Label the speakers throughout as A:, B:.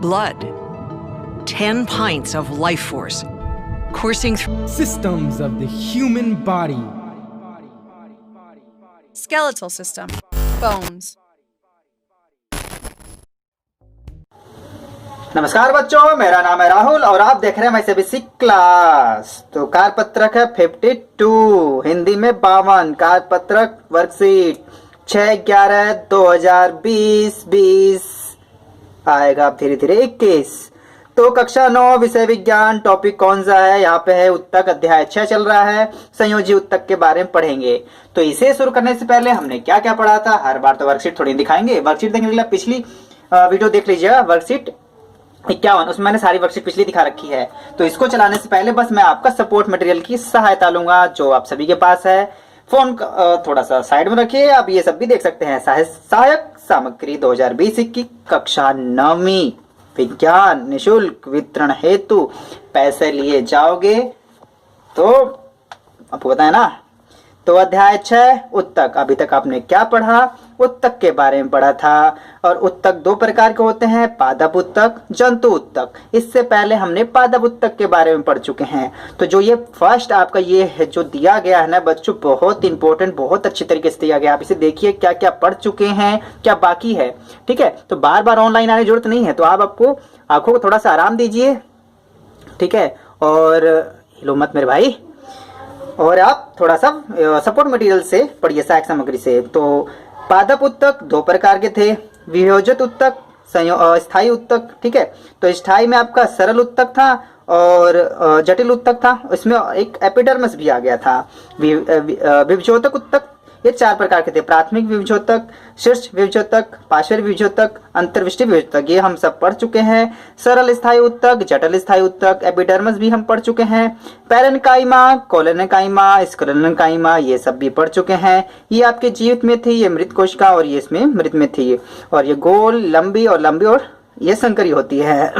A: blood. 10 pints of life force coursing through
B: systems of the human body.
C: Skeletal system. Bones.
D: नमस्कार बच्चों, मेरा नाम है राहुल और आप देख रहे हैं मैं बेसिक क्लास। तो कारपत्रक है 52, हिंदी में 52। कारपत्रक वर्कशीट 6/11/2020 आएगा अब धीरे धीरे 21। तो कक्षा 9 विषय विज्ञान, टॉपिक कौन सा है? यहाँ पे है उत्तक, अध्याय 6 चल रहा है। संयोजी उत्तक के बारे में पढ़ेंगे। तो इसे शुरू करने से पहले हमने क्या क्या पढ़ा था, हर बार तो वर्कशीट थोड़ी दिखाएंगे। वर्कशीट देखने के लिए पिछली वीडियो देख लीजिएगा, वर्कशीट 51, उसमें मैंने सारी वर्कशीट पिछली दिखा रखी है। तो इसको चलाने से पहले बस मैं आपका सपोर्ट मटेरियल की सहायता लूंगा जो आप सभी के पास है। फोन थोड़ा सा साइड में रखिए, आप ये सब भी देख सकते हैं। सहायक सामग्री 2020 की कक्षा 9वीं विज्ञान निशुल्क वितरण हेतु पैसे लिए जाओगे तो आपको पता है ना। तो अध्याय 6 उत्तक, अभी तक आपने क्या पढ़ा? उत्तक के बारे में पढ़ा था। और उत्तक 2 प्रकार के होते हैं, पादप उत्तक, जंतु उत्तक। इससे पहले हमने पादप उत्तक के बारे में पढ़ चुके हैं। तो जो ये फर्स्ट आपका ये है जो दिया गया है ना बच्चों, बहुत इंपॉर्टेंट, बहुत अच्छी तरीके से दिया गया। आप इसे देखिए क्या क्या पढ़ चुके हैं, क्या बाकी है। ठीक है, तो बार बार ऑनलाइन आने की जरूरत नहीं है। तो आप आपको आंखों को थोड़ा सा आराम दीजिए, ठीक है, और हिलो मत मेरे भाई। और आप थोड़ा सा सपोर्ट मटेरियल से पढ़िए, सहायक सामग्री से। तो पादप उत्तक 2 प्रकार के थे, वियोजित उत्तक, स्थायी उत्तक। ठीक है, तो स्थायी में आपका सरल उत्तक था और जटिल उत्तक था, इसमें एक एपिडर्मिस भी आ गया था। विभजोतक उत्तक ये 4 प्रकार के थे, प्राथमिक विभजोतक, शीर्ष विभजोतक, पार्श्व विभजोतक, अंतर्विष्टि विभजोतक, ये हम सब पढ़ चुके हैं। सरल स्थायी उत्तक, जटिल स्थायी उत्तक, एपिडर्मिस भी हम पढ़ चुके हैं। पैरेन्काइमा, कोलोनकाइमा, स्क्लेरोकाइमा, ये सब भी पढ़ चुके हैं। ये आपके जीवित में थी, ये मृत कोशिका, और ये इसमें मृत में थी। और ये गोल, लंबी और ये संकरी होती है।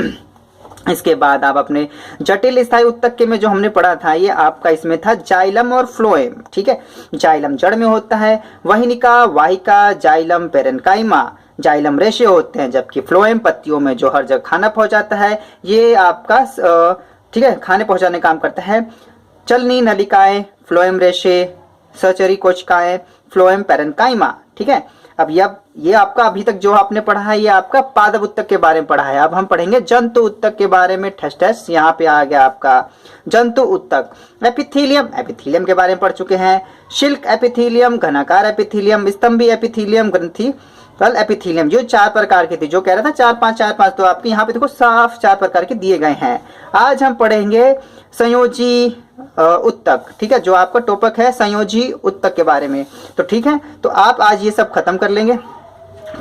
D: इसके बाद आप अपने जटिल स्थायी उत्तक के में जो हमने पढ़ा था, ये आपका इसमें था जाइलम और फ्लोएम। ठीक है, जाइलम जड़ में होता है, वहिनिका, वाहिका, जाइलम पैरेन्काइमा, जाइलम रेशे होते हैं, जबकि फ्लोएम पत्तियों में जो हर जगह खाना पहुंचाता है, ये आपका ठीक है खाने पहुंचाने काम करता है। चलनी नलिकाएं, फ्लोएम रेशे, सहचरी कोशिकाएं, फ्लोएम पैरेन्काइमा। ठीक है, अब ये आपका अभी तक जो आपने पढ़ा है ये आपका पादप उत्तक के बारे में पढ़ा है। अब हम पढ़ेंगे जंतु उत्तक के बारे में। ठस यहाँ पे आ गया आपका जंतु उत्तक। एपिथीलियम के बारे में पढ़ चुके हैं। शिल्क एपिथीलियम, घनाकार एपिथीलियम, स्तंभी एपिथीलियम, ग्रंथि कल एपिथीलियम, जो 4 प्रकार के थे। जो कह रहा था 4-5 तो आपके यहाँ पे देखो साफ 4 प्रकार के दिए गए हैं। आज हम पढ़ेंगे संयोजी उत्तक। ठीक है, जो आपका टॉपिक है संयोजी उत्तक के बारे में। तो ठीक है, तो आप आज ये सब खत्म कर लेंगे।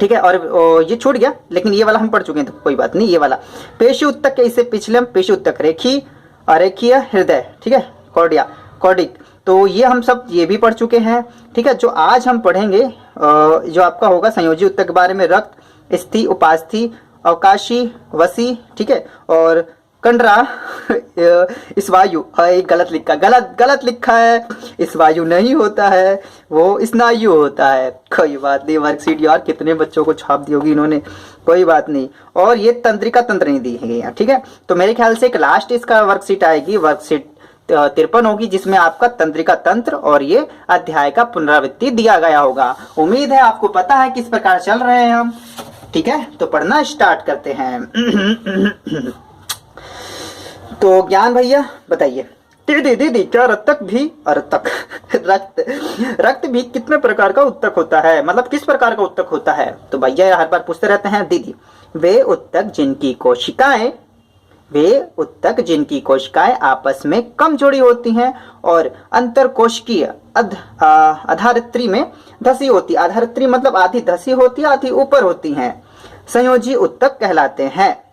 D: ठीक है, और ये छूट गया लेकिन ये वाला हम पढ़ चुके हैं तो कोई बात नहीं। ये वाला पेशी उत्तक के, इससे पिछले पेशी उत्तक, रेखी, अरेखीय, हृदय, ठीक है, कॉर्डिया, कॉर्डिक, तो ये हम सब ये भी पढ़ चुके हैं। ठीक है, जो आज हम पढ़ेंगे जो आपका होगा संयोजी उत्तक के बारे में, रक्त, स्थि, उपास्थि, अवकाशी, वसी, ठीक है, और कंडरा, स्नायु, गलत लिखा है, स्नायु नहीं होता है, वो स्नायु होता है। कोई बात नहीं, वर्कशीट यार कितने बच्चों को छाप दी होगी इन्होंने, कोई बात नहीं। और ये तंत्रिका तंत्र नहीं दी है। ठीक है, तो मेरे ख्याल से एक लास्ट इसका वर्कशीट आएगी, वर्कशीट 53 होगी, जिसमें आपका तंत्रिका तंत्र और ये अध्याय का पुनरावृत्ति दिया गया होगा। उम्मीद है आपको पता है किस प्रकार चल रहे हैं हम। ठीक है, तो पढ़ना स्टार्ट करते हैं। तो ज्ञान भैया बताइए, दीदी क्या रक्त भी कितने प्रकार का उत्तक होता है, मतलब किस प्रकार का उत्तक होता है? तो भैया हर बार पूछते रहते हैं दीदी। वे उत्तक जिनकी कोशिकाएं आपस में कम जुड़ी होती हैं और अंतरकोशिकीय आधारित्री में धसी होती, आधारित्री मतलब आधी धसी होती है, आधी ऊपर होती हैं, संयोजी उत्तक कहलाते हैं।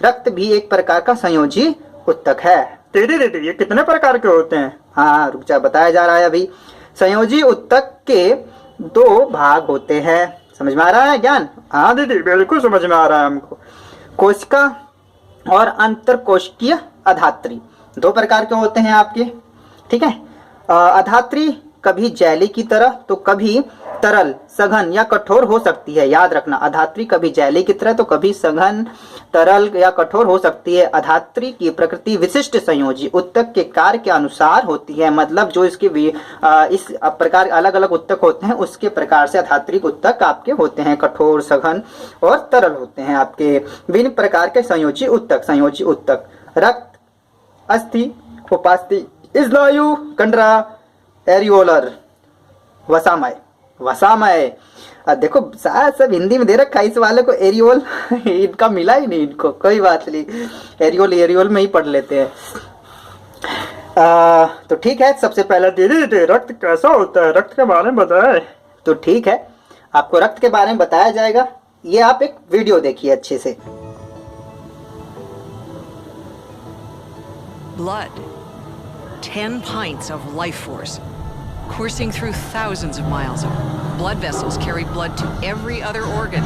D: रक्त भी एक प्रकार का संयोजी उत्तक है। दीदी ये कितने प्रकार के होते हैं? हाँ रुक जा, बताया जा रहा है अभी। संयोजी उत्तक के 2 भाग होते हैं। समझ में आ रहा है ज्ञान? हाँ दीदी बिल्कुल समझ में आ रहा है हमको। कोशिका और अंतरकोशिकीय अधात्री 2 प्रकार के होते हैं आपके। ठीक है, अधात्री कभी जेली की तरह तो कभी तरल, सघन या कठोर हो सकती है। याद रखना, अधात्री कभी जेली की तरह तो कभी सघन, तरल या कठोर हो सकती है। अधात्री की प्रकृति विशिष्ट संयोजी उत्तक के कार्य के अनुसार होती है। मतलब जो इसके इस प्रकार अलग अलग उत्तक होते हैं उसके प्रकार से अधात्री उत्तक आपके होते हैं। कठोर, सघन और तरल होते हैं आपके विभिन्न प्रकार के संयोजी उत्तक। संयोजी उत्तक रक्त, अस्थि, उपास्थि, स्नायु, कंडरा, एरियोलर, वसामय। वसामय देखो शायद सब हिंदी में दे रखा है इस वाले को, एरियोल इनका मिला ही नहीं इनको, कोई बात नहीं, एरियोल एरियोल में ही पढ़ लेते हैं। तो ठीक है, सबसे पहले दीदी रक्त कैसा होता है, रक्त के बारे में बताए। तो ठीक है, आपको रक्त के बारे में बताया जाएगा। ये आप एक वीडियो देखिए अच्छे से।
A: Blood. 10 pints of life force. Coursing through thousands of miles of blood vessels carry blood to every other organ,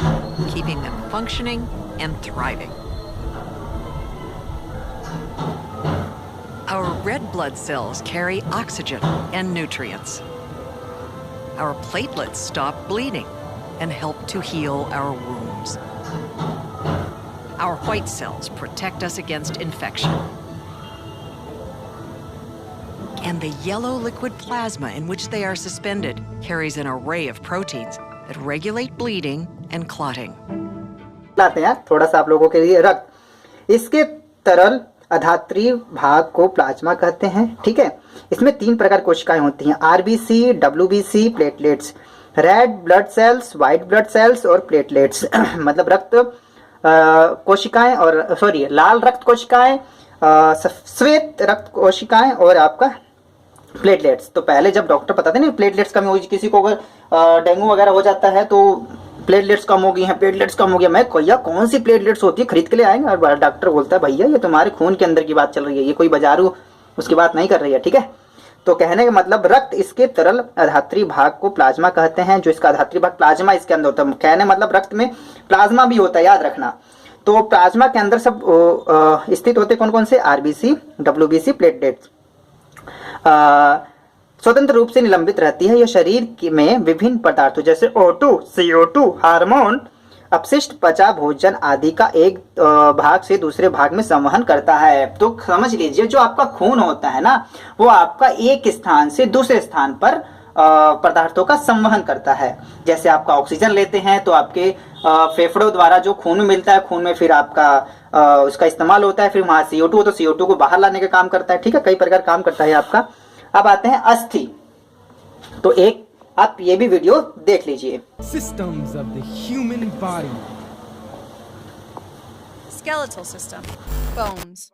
A: keeping them functioning and thriving. Our red blood cells carry oxygen and nutrients. Our platelets stop bleeding and help to heal our wounds. Our white cells protect us against infection. And the yellow liquid plasma in which they are suspended carries an array of proteins that regulate bleeding and clotting.
D: लाते हैं थोड़ा सा आप लोगों के लिए रक्त। इसके तरल अधात्री भाग को प्लाज्मा कहते हैं। ठीक है, इसमें 3 प्रकार कोशिकाएं होती हैं, RBC, WBC, platelets. Red blood cells, white blood cells और प्लेटलेट्स मतलब रक्त कोशिकाएं और सॉरी लाल रक्त कोशिकाएं, श्वेत रक्त कोशिकाएं और आपका प्लेटलेट्स। तो पहले जब डॉक्टर बताते हैं ना प्लेटलेट्स कम होगी, किसी को अगर डेंगू वगैरह हो जाता है तो प्लेटलेट्स कम हो गई हैं, प्लेटलेट्स कम हो गया, मैं भैया कौन सी प्लेटलेट्स होती है खरीद के ले आएंगे, और डॉक्टर बोलता है भैया ये तुम्हारे खून के अंदर की बात चल रही है, ये कोई बाजारू उसकी बात नहीं कर रही है। ठीक है, तो कहने का मतलब रक्त इसके तरल अधात्री भाग को प्लाज्मा कहते हैं। जो इसका अधात्री भाग प्लाज्मा इसके अंदर होता है, कहने मतलब रक्त में प्लाज्मा भी होता है, याद रखना। तो प्लाज्मा के अंदर सब स्थित होते कौन कौन से, आरबीसी, डब्ल्यूबीसी, प्लेटलेट्स। स्वतंत्र रूप से निलंबित रहती है। यह शरीर में विभिन्न पदार्थों जैसे O2, CO2, हार्मोन, अपशिष्ट, पचा भोजन आदि का एक भाग से दूसरे भाग में संवहन करता है। तो समझ लीजिए जो आपका खून होता है ना, वो आपका एक स्थान से दूसरे स्थान पर पदार्थों का संवहन करता है। जैसे आपका ऑक्सीजन लेते हैं तो आपके फेफड़ों द्वारा जो खून मिलता है, खून में फिर आपका उसका इस्तेमाल होता है, फिर वहां CO2 हो तो CO2 को बाहर लाने का काम करता है। ठीक है, कई प्रकार काम करता है आपका। अब आते हैं अस्थि, तो एक आप ये भी वीडियो देख लीजिए।
B: Systems of the human body.
C: Skeletal system. Bones.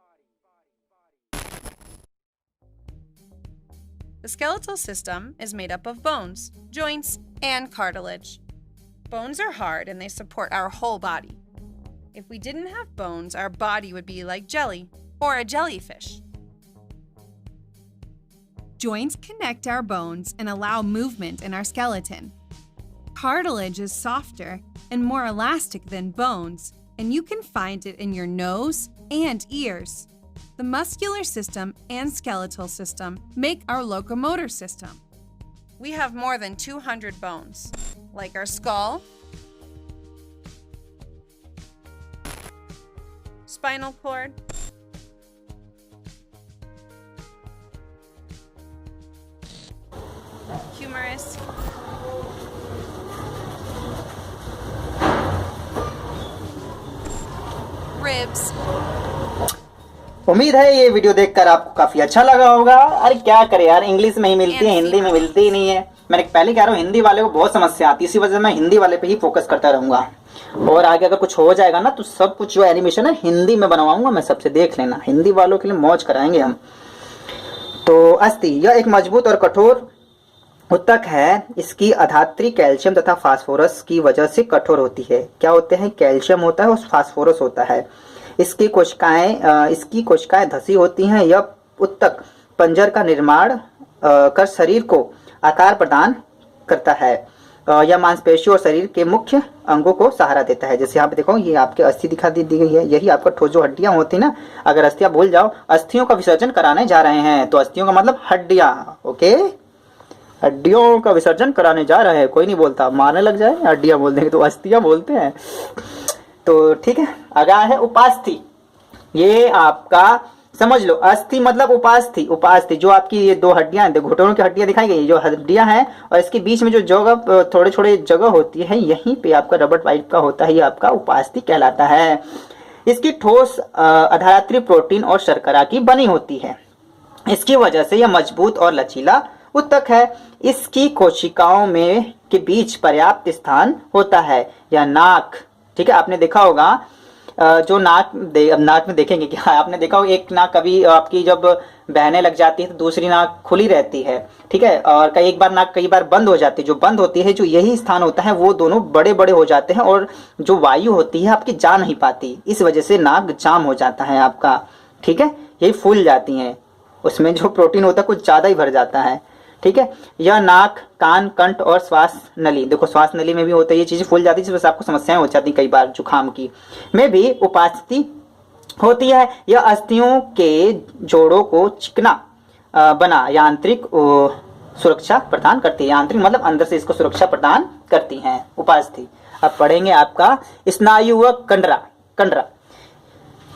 C: The skeletal system is made up of bones, joints, and cartilage. Bones are hard and they support our whole body. If we didn't have bones, our body would be like jelly or a jellyfish. Joints connect our bones and allow movement in our skeleton. Cartilage is softer and more elastic than bones, and you can find it in your nose and ears. The muscular system and skeletal system make our locomotor system. We have more than 200 bones, like our skull, spinal cord, humerus, ribs.
D: उम्मीद है ये video देखकर आपको काफी अच्छा लगा होगा। अरे क्या करे यार, इंग्लिश में ही मिलती है, हिंदी में मिलती ही नहीं है। मैंने पहले कह रहा हूँ हिंदी वाले को बहुत समस्या आती है, इसी वजह से मैं हिंदी वाले पे ही फोकस करता रहूंगा। और आगे अगर कुछ हो जाएगा ना तो सब कुछ जो एनिमेशन है हिंदी में बनवाऊंगा मैं, सबसे देख लेना, हिंदी वालों के लिए मौज कराएंगे हम। तो अस्थि यह एक मजबूत और कठोर उत्तक है। इसकी अधात्री कैल्शियम तथा फास्फोरस की वजह से कठोर होती है। क्या होते हैं, कैल्शियम होता है और फास्फोरस होता है। इसकी कोशिकाएं धसी होती हैं। यह उत्तक पंजर का निर्माण कर शरीर को आकार प्रदान करता है। यह मांसपेशियों और शरीर के मुख्य अंगों को सहारा देता है। जैसे यहाँ पे देखो, ये आपके अस्थि दिखा दी गई है, यही आपका ठोस जो हड्डियां होती ना, अगर अस्थियां भूल जाओ, अस्थियों का विसर्जन कराने जा रहे हैं तो अस्थियों का मतलब हड्डियां। ओके, हड्डियों का विसर्जन कराने जा रहे हैं, कोई नहीं बोलता, मारने लग जाए, हड्डियां बोल देंगे तो अस्थियां बोलते हैं। तो ठीक है, अगला है उपास्थि। ये आपका समझ लो, अस्थि मतलब उपास्थि। उपास्थि जो आपकी ये दो हड्डियां हैं, घुटनों की हड्डियां दिखाई गई, जो हड्डियां हैं और इसके बीच में जो जगह थोड़े थोड़े जगह होती है, यहीं पे आपका रबर टाइप का होता है, ये आपका उपास्थि कहलाता है। इसकी ठोस अधारात्रि प्रोटीन और शर्करा की बनी होती है। इसकी वजह से यह मजबूत और लचीला उत्तक है। इसकी कोशिकाओं में के बीच पर्याप्त स्थान होता है। या नाक, ठीक है, आपने देखा होगा जो नाक में देखेंगे क्या, आपने देखा होगा एक नाक कभी आपकी जब बहने लग जाती है तो दूसरी नाक खुली रहती है, ठीक है, और कई बार नाक कई बार बंद हो जाती है। जो बंद होती है, जो यही स्थान होता है, वो दोनों बड़े बड़े हो जाते हैं और जो वायु होती है आपकी जा नहीं पाती, इस वजह से नाक जाम हो जाता है आपका, ठीक है, यही फूल जाती हैं, उसमें जो प्रोटीन होता है कुछ ज्यादा ही भर जाता है, ठीक है। यह नाक, कान, कंठ और श्वास नली, देखो श्वास नली में भी होता है, ये चीजें फूल जाती है, जिस वजह से आपको समस्याएं हो जाती कई बार जुकाम की, में भी उपास्थि होती है। यह अस्थियों के जोड़ों को चिकना बना यांत्रिक सुरक्षा प्रदान करती है। यांत्रिक मतलब अंदर से इसको सुरक्षा प्रदान करती हैं उपास्थि। अब पढ़ेंगे आपका स्नायु व कंडरा। कंडरा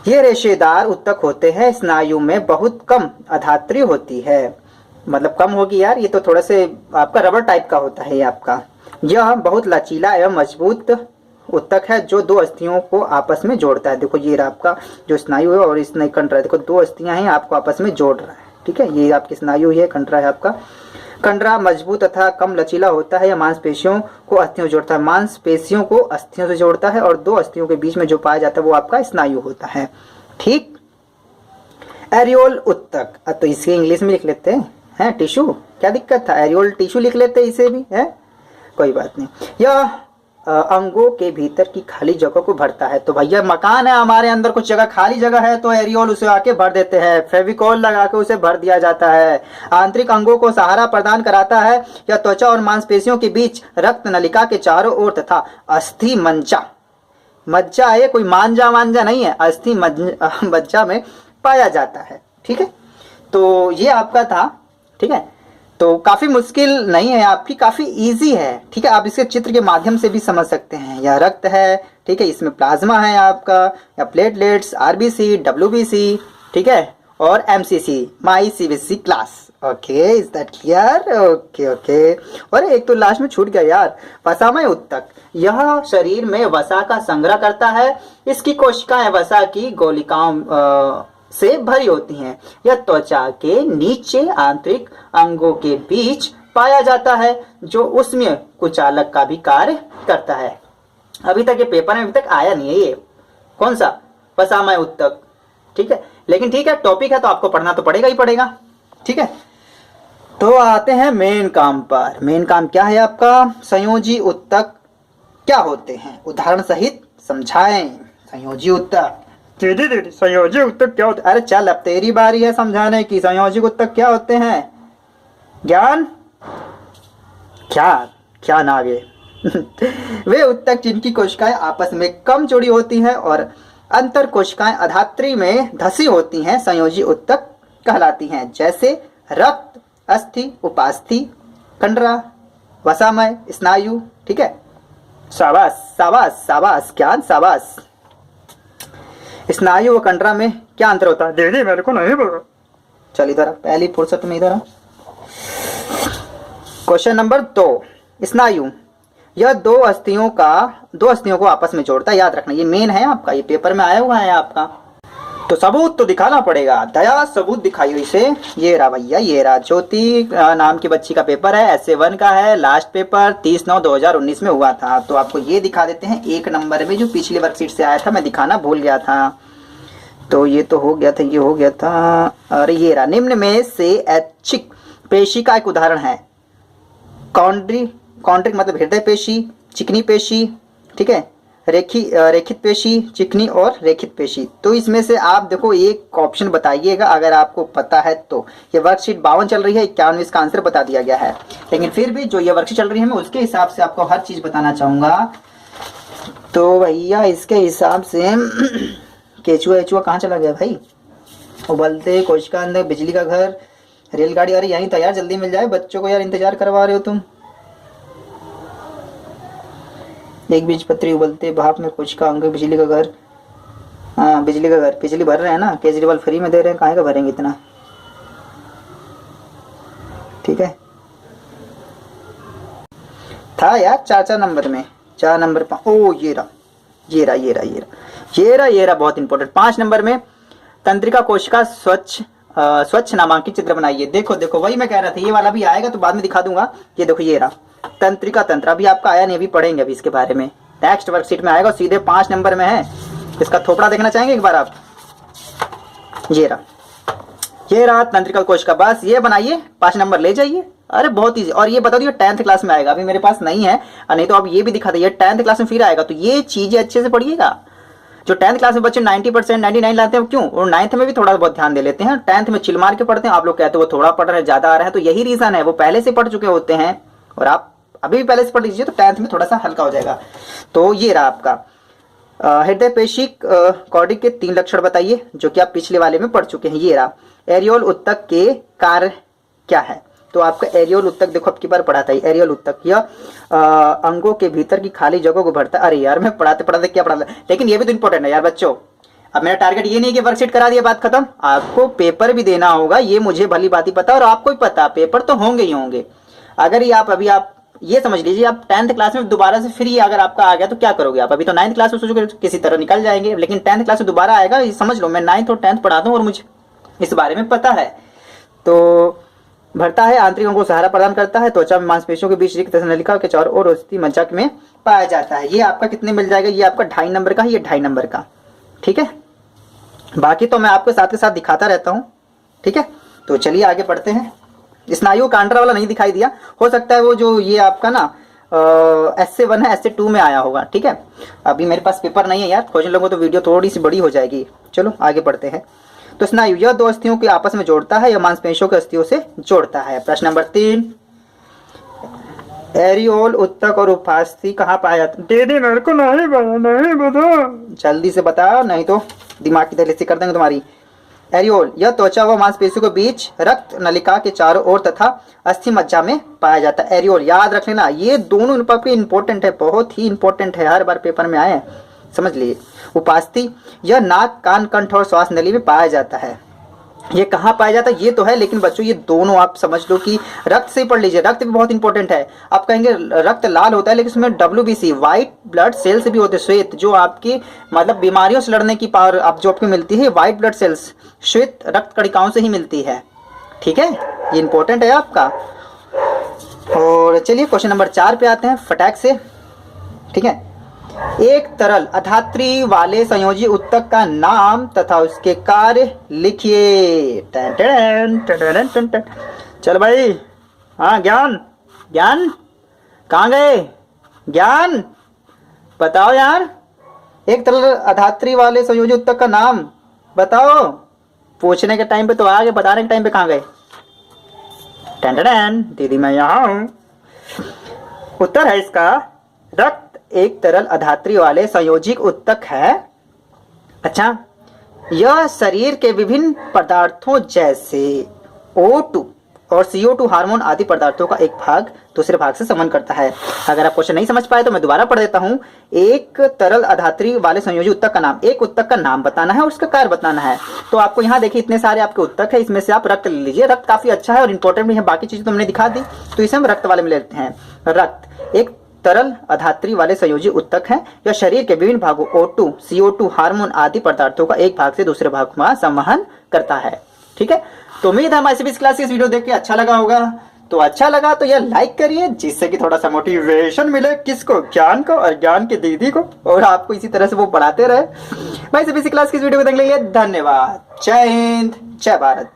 D: ये रेशेदार उत्तक होते हैं। स्नायु में बहुत कम अधात्री होती है, मतलब कम होगी यार, ये तो थोड़ा से आपका रबर टाइप का होता है ये आपका। यह बहुत लचीला एवं मजबूत उत्तक है जो दो अस्थियों को आपस में जोड़ता है। देखो ये आपका जो स्नायु है और इस कंडरा है, देखो दो अस्थियां हैं आपको आपस में जोड़ रहा है, ठीक है, ये आपकी स्नायु है, कंडरा है आपका। कंडरा मजबूत तथा कम लचीला होता है। यह मांसपेशियों को अस्थियों से जोड़ता है, मांसपेशियों को अस्थियों से जोड़ता है और दो अस्थियों के बीच में जो पाया जाता है वो आपका स्नायु होता है, ठीक। एरियोल उत्तक, अब तो इसे इंग्लिश में लिख लेते हैं टिश्यू, क्या दिक्कत था, एरियोल टिश्यू लिख लेते इसे भी है, कोई बात नहीं। यह अंगों के भीतर की खाली जगह को भरता है। तो भैया मकान है हमारे अंदर, कुछ जगह खाली जगह है तो एरियोल उसे आके भर देते हैं, फेविकोल लगा के उसे भर दिया जाता है। आंतरिक अंगों को सहारा प्रदान कराता है। यह त्वचा और मांसपेशियों के बीच रक्त नलिका के चारों ओर तथा अस्थि मज्जा, मज्जा है कोई मांजा मांजा नहीं है, अस्थि मज्जा में पाया जाता है, ठीक है। तो ये आपका था, ठीक है, तो काफी मुश्किल नहीं है आपकी, काफी इजी है, ठीक है, आप इसके चित्र के माध्यम से भी समझ सकते हैं। यह रक्त है, ठीक है, इसमें प्लाज्मा है आपका, या प्लेटलेट्स, आरबीसी, डब्ल्यूबीसी, ठीक है, और MCC, my CBC class. Okay, is that clear? Okay okay. और एक तो लास्ट में छूट गया यार, वसामय उत्तक। यह शरीर में वसा का संग्रह करता है। इसकी कोशिकाएं वसा की गोलिकाओं से भरी होती हैं। यह त्वचा के नीचे आंतरिक अंगों के बीच पाया जाता है, जो उसमें कुचालक का भी कार्य करता है। अभी तक ये पेपर में अभी तक आया नहीं है, ये कौन सा, वसामय उत्तक, ठीक है, लेकिन ठीक है, टॉपिक है तो आपको पढ़ना तो पड़ेगा ही पड़ेगा, ठीक है। तो आते हैं मेन काम पर। मेन काम क्या है आपका, संयोजी उत्तक क्या होते हैं, उदाहरण सहित समझाएं। संयोजी उत्तक, संयोजी उत्तक क्या होते हैं? अरे चल अब तेरी बारी है समझाने की, संयोजी उत्तक क्या होते हैं, ज्ञान क्या क्या नागे वे उत्तक जिनकी कोशिकाएं आपस में कम जुड़ी होती हैं और अंतर कोशिकाएं अधात्री में धसी होती हैं, संयोजी उत्तक कहलाती हैं। जैसे रक्त, अस्थि, उपास्थि, कंडरा, वसामय, स्नायु, ठीक है। शाबाश शाबाश शाबाश ज्ञान शाबाश। स्नायु व कंडरा में क्या अंतर होता है? दीदी मेरे को नहीं पता। चल इधर पहली फुर्सत में इधर। क्वेश्चन नंबर 2, स्नायु। यह दो अस्थियों को आपस में जोड़ता है, याद रखना ये मेन है आपका, ये पेपर में आया हुआ है आपका। तो सबूत तो दिखाना पड़ेगा, दया सबूत दिखाइयो इसे। ये रहा भैया, ये रहा, ज्योति नाम की बच्ची का पेपर है, SA1 का है, लास्ट पेपर 30/9/2019 में हुआ था। तो आपको ये दिखा देते हैं 1 नंबर में, जो पिछले वर्कशीट से आया था, मैं दिखाना भूल गया था। तो ये तो हो गया था, ये हो गया था। अरे ये रहा, निम्न में से ऐच्छिक पेशी का एक उदाहरण है। कॉन्ड्रिक मतलब हृदय पेशी, चिकनी पेशी, ठीक है, रेखित पेशी, चिकनी और रेखित पेशी। तो इसमें से आप देखो एक ऑप्शन बताइएगा अगर आपको पता है तो। ये वर्कशीट 52 चल रही है, 51 इसका आंसर बता दिया गया है, लेकिन फिर भी जो ये वर्कशीट चल रही है मैं उसके हिसाब से आपको हर चीज बताना चाहूंगा। तो भैया इसके हिसाब से केचुआ एचुआ कहाँ चला गया भाई, उबलते कोशिका अंदर बिजली का घर, रेलगाड़ी अरे यहीं था यार, जल्दी मिल जाए, बच्चों को यार इंतजार करवा रहे हो तुम। एक बीज पत्री उबलते भाप में कुछ का अंग बिजली का घर। हाँ बिजली का घर, बिजली भर रहे हैं ना, केजरीवाल फ्री में दे रहे हैं, काहे का भरेंगे इतना। ठीक है था यार 4 नंबर में, 4 नंबर ओ ये रहा बहुत इंपॉर्टेंट। 5 नंबर में तंत्रिका कोशिका स्वच्छ नामांकित चित्र बनाइए। देखो वही मैं कह रहा था, ये वाला भी आएगा तो बाद में दिखा दूंगा। ये देखो ये रहा तंत्रिका तंत्र, अभी आपका आया नहीं, अभी पढ़ेंगे अभी इसके बारे में, नेक्स्ट वर्कशीट में आएगा, सीधे 5 नंबर में है। इसका थोपड़ा देखना चाहेंगे एक बार आप? ये रहा तंत्रिका कोशिका, बस ये बनाइए, 5 नंबर ले जाइए। अरे बहुत ईजी। और ये बता दिए 10th क्लास में आएगा, अभी मेरे पास नहीं है, नहीं तो अब ये भी दिखा दिए 10th क्लास में फिर आएगा, तो ये चीजें अच्छे से पढ़िएगा। जो 10th क्लास में बच्चे 90% 99 लाते हैं क्यों, और 9th में भी थोड़ा बहुत ध्यान दे लेते हैं, 10th में चिल मार के पढ़ते हैं। आप लोग कहते हो वो थोड़ा पढ़ रहे हैं, ज्यादा आ रहा है, तो यही रीजन है, वो पहले से पढ़ चुके होते हैं और आप अभी भी पहले से पढ़ लीजिए तो 10th में थोड़ा सा हल्का हो जाएगा। तो ये रहा आपका हृदय पेशी कॉर्डिक के 3 लक्षण बताइए, जो कि आप पिछले वाले में पढ़ चुके हैं। ये रहा एरियोल उत्तक के कार्य क्या है, तो आपका एरियोल उत्तक देखो अब की बार पढ़ा था। एरियोल उत्तक यह अंगों के भीतर की खाली जगह को भरता है। अरे यार मैं पढ़ाते क्या पढ़ा, लेकिन ये भी तो इंपॉर्टेंट है यार बच्चों। अब मेरा टारगेट ये नहीं कि वर्कशीट करा दिया बात खत्म, आपको पेपर भी देना होगा, ये मुझे भली बात ही पता और आपको भी पता, पेपर तो होंगे ही होंगे। अगर ये आप ये समझ लीजिए आप 10th क्लास में दोबारा से फ्री अगर आपका आ गया तो क्या करोगे आप? अभी तो 9th क्लास में सोचोगे किसी तरह निकल जाएंगे, लेकिन 10th क्लास में दोबारा आएगा, ये समझ लो। मैं 9th और 10th पढ़ाता हूँ और मुझे इस बारे में पता है। तो भरता है, आंतरिक अंगों को सहारा प्रदान करता है, त्वचा में मांसपेशियों के बीच रिक्त नलिका के चारों ओर औषधि मज्जा में पाया जाता है। ये आपका कितने मिल जाएगा? ये आपका 2.5 नंबर का है, ये 2.5 नंबर का। ठीक है, बाकी तो मैं आपके साथ के साथ दिखाता रहता हूँ। ठीक है, तो चलिए आगे पढ़ते हैं। स्नायु कांड्रा वाला नहीं दिखाई दिया, हो सकता है वो जो ये आपका ना ऐसे 1 है, ऐसे 2 में आया होगा। ठीक है, अभी मेरे पास पेपर नहीं है यार, खोजने लगो तो वीडियो थोड़ी सी बड़ी हो जाएगी। चलो आगे पढ़ते हैं। तो स्नायु यह 2 अस्थियों को आपस में जोड़ता है, यह मांसपेशियों के अस्थियों से जोड़ता है। प्रश्न नंबर 3, एरियोल उत्तक और उपास्थि कहाँ पाया जाता है? दीदी मेरे को नहीं बता, जल्दी से बता, नहीं तो दिमाग की दहलीज कर देंगे तुम्हारी। एरियोल यह त्वचा व मांसपेशियों के बीच रक्त नलिका के चारों ओर तथा अस्थि मज्जा में पाया जाता है। एरियोल याद रख लेना, ये दोनों इंपॉर्टेंट है, बहुत ही इंपॉर्टेंट है, हर बार पेपर में आए, समझ लिए। उपास्थि यह नाक, कान, कंठ और श्वास नली में पाया जाता है। ये कहाँ पाया जाता है ये तो है, लेकिन बच्चों ये दोनों आप समझ लो कि रक्त से पढ़ लीजिए, रक्त भी बहुत इंपॉर्टेंट है। आप कहेंगे रक्त लाल होता है, लेकिन उसमें WBC व्हाइट ब्लड सेल्स भी होते हैं, श्वेत, जो आपकी मतलब बीमारियों से लड़ने की पावर आप जो आपको मिलती है, व्हाइट ब्लड सेल्स श्वेत रक्त कणिकाओं से ही मिलती है। ठीक है, ये इंपॉर्टेंट है आपका। और चलिए क्वेश्चन नंबर 4 पे आते हैं फटाक से। ठीक है, एक तरल अधात्री वाले संयोजी उत्तक का नाम तथा उसके कार्य लिखिए। चल भाई, हाँ ज्ञान कहाँ गए? ज्ञान बताओ यार, एक तरल अधात्री वाले संयोजी उत्तक का नाम बताओ। पूछने के टाइम पे तो आ गए, बताने के टाइम पे कहाँ गए? दीदी मैं यहाँ हूँ। उत्तर है इसका रक्त एक तरल अधात्री वाले संयोजिक उत्तक है। अच्छा, यह शरीर के विभिन्न पदार्थों जैसे O2 और CO2 हार्मोन आदि पदार्थों का एक भाग दूसरे भाग से संबंध करता है। अगर आप क्वेश्चन नहीं समझ पाए तो मैं दोबारा पढ़ देता हूँ। एक तरल अधात्री वाले संयोजी उत्तक का नाम, एक उत्तक का नाम बताना है और उसका कार्य बताना है। तो आपको यहाँ देखिए इतने सारे आपके उत्तक है, इसमें से आप रक्त ले लीजिए। रक्त काफी अच्छा है और इंपॉर्टेंट भी है, बाकी चीजें तो हमने दिखा दी, तो इसे हम रक्त वाले में लेते हैं। रक्त एक तरल अधात्री वाले संयोजी उत्तक है, यह शरीर के विभिन्न भागों O2, CO2 हार्मोन आदि पदार्थों का एक भाग से दूसरे भाग में संवहन करता है। ठीक है, तो उम्मीद है हमारी ICSE क्लास की इस वीडियो देख के अच्छा लगा होगा। तो अच्छा लगा तो यह लाइक करिए, जिससे कि थोड़ा सा मोटिवेशन मिले, किसको? ज्ञान को, और ज्ञान की दीदी को, और आपको इसी तरह से वो पढ़ाते रहे। भाई ICSE क्लास की इस वीडियो को देखने के लिए धन्यवाद। जय हिंद, जय भारत।